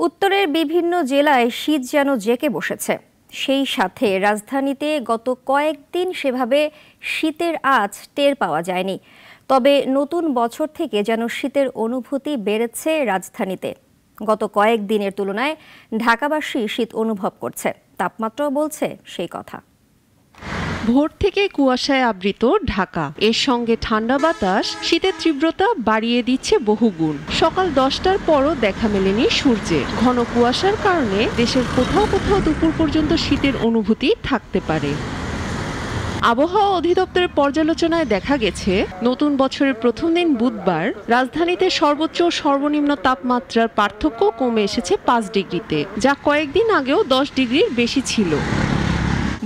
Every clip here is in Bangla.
উত্তরের বিভিন্ন জেলায় শীত যেন জেঁকে বসেছে। সেই সাথে রাজধানীতে গত কয়েকদিন সেভাবে শীতের আঁচ টের পাওয়া যায়নি। তবে নতুন বছর থেকে যেন শীতের অনুভূতি বেড়েছে রাজধানীতে। গত কয়েকদিনের তুলনায় ঢাকাবাসী শীত অনুভব করছে, তাপমাত্রাও বলছে সেই কথা। ভোর থেকে কুয়াশায় আবৃত ঢাকা, এর সঙ্গে ঠান্ডা বাতাস শীতের তীব্রতা বাড়িয়ে দিচ্ছে বহুগুণ। সকাল 10টার পরও দেখা মেলেনি সূর্যে। ঘন কুয়াশার কারণে দেশের কোথাও কোথাও দুপুর পর্যন্ত শীতের অনুভূতি থাকতে পারে। আবহাওয়া অধিদপ্তরের পর্যালোচনায় দেখা গেছে, নতুন বছরের প্রথম দিন বুধবার রাজধানীতে সর্বোচ্চ ও সর্বনিম্ন তাপমাত্রার পার্থক্য কমে এসেছে 5 ডিগ্রিতে, যা কয়েকদিন আগেও 10 ডিগ্রির বেশি ছিল।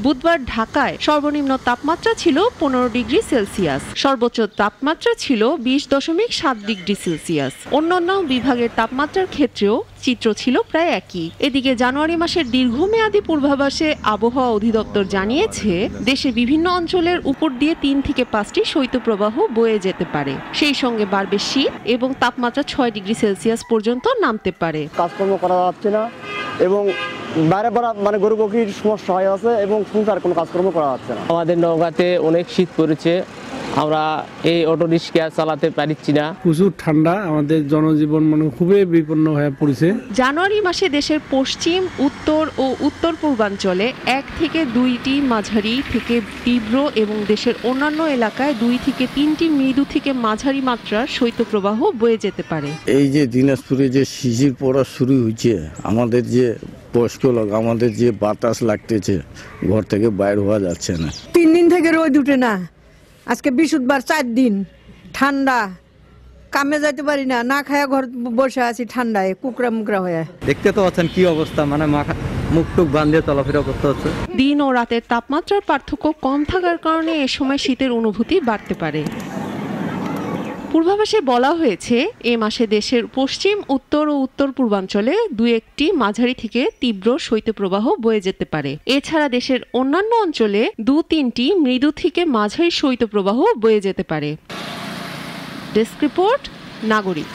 বুধবার ঢাকায় সর্বনিম্ন তাপমাত্রা ছিল 15 ডিগ্রি সেলসিয়াস, সর্বোচ্চ তাপমাত্রা ছিল 20.7 ডিগ্রি সেলসিয়াস। অন্যান্য বিভাগের তাপমাত্রার ক্ষেত্রেও চিত্র ছিল প্রায় একই। এদিকে জানুয়ারি মাসের দীর্ঘমেয়াদী পূর্বাভাসে আবহাওয়া অধিদপ্তর জানিয়েছে, দেশের বিভিন্ন অঞ্চলের উপর দিয়ে 3 থেকে 5টি শৈত্যপ্রবাহ বয়ে যেতে পারে। সেই সঙ্গে বাড়বে শীত এবং তাপমাত্রা 6 ডিগ্রি সেলসিয়াস পর্যন্ত নামতে পারে। কাজকর্ম করা যাচ্ছে না এবং বাইরে পড়া গরু বকরির সমস্যা হয়ে আছে এবং সংসার কোনো কাজকর্ম করা যাচ্ছে না। আমাদের নওগাঁতে অনেক শীত পড়েছে, আমরা এই অটো রিক্সা চালাতে পারছি না। প্রচুর ঠান্ডা, আমাদের জনজীবন খুবই বিপন্ন হয়ে পড়েছে। জানুয়ারি মাসে দেশের পশ্চিম, উত্তর ও উত্তর পূর্বাঞ্চলে 1 থেকে 2টি মাঝারি থেকে তীব্র এবং দেশের অন্যান্য এলাকায় 2 থেকে 3টি মৃদু থেকে মাঝারি মাত্রার শৈত্যপ্রবাহ বয়ে যেতে পারে। এই যে দিনাজপুরে যে শিশির পড়া শুরু হয়েছে, আমাদের যে বয়স্ক লোক, আমাদের যে বাতাস লাগতেছে, ঘর থেকে বাইর হওয়া যাচ্ছে না। 3 দিন থেকে রোদ উঠে না, আজকে বৃহস্পতিবার 4 দিন ঠান্ডা, কামে যাইতে পারি না, না খায়া ঘর বসে আছি ঠান্ডায় কুকরা মুকরা হয়ে। দেখতে তো পাচ্ছেন কি অবস্থা, মুখ টুক বাঁধিয়ে চলাফেরা করতে হচ্ছে। দিন ও রাতের তাপমাত্রার পার্থক্য কম থাকার কারণে এ সময় শীতের অনুভূতি বাড়তে পারে। পূর্বাভাসে বলা হয়েছে, এ মাসে দেশের পশ্চিম, উত্তর ও উত্তর পূর্বাঞ্চলে 2-1টি মাঝারি থেকে তীব্র শৈত্যপ্রবাহ বয়ে যেতে পারে। এছাড়া দেশের অন্যান্য অঞ্চলে 2-3টি মৃদু থেকে মাঝারি শৈত্যপ্রবাহ বয়ে যেতে পারে। ডেস্ক রিপোর্ট, নাগরিক।